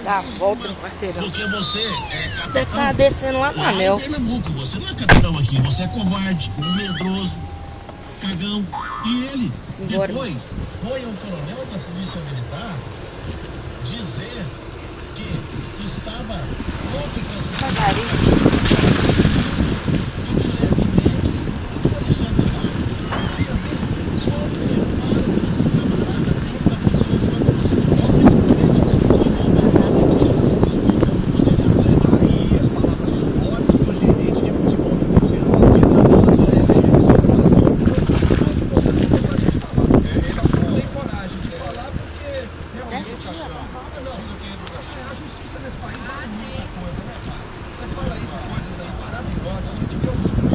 Dá a volta no quarteirão. Porque você é capitão. Deve estar descendo lá no anel. Em Pernambuco, você não é capitão aqui, você é covarde, medroso, cagão. E ele, Simbora. depois, foi ao coronel da Polícia Militar dizer que estava pronto para Devagarinho. A justiça nesse país vale muita coisa, né, cara? Você fala aí de coisas aí maravilhosas, a gente vê os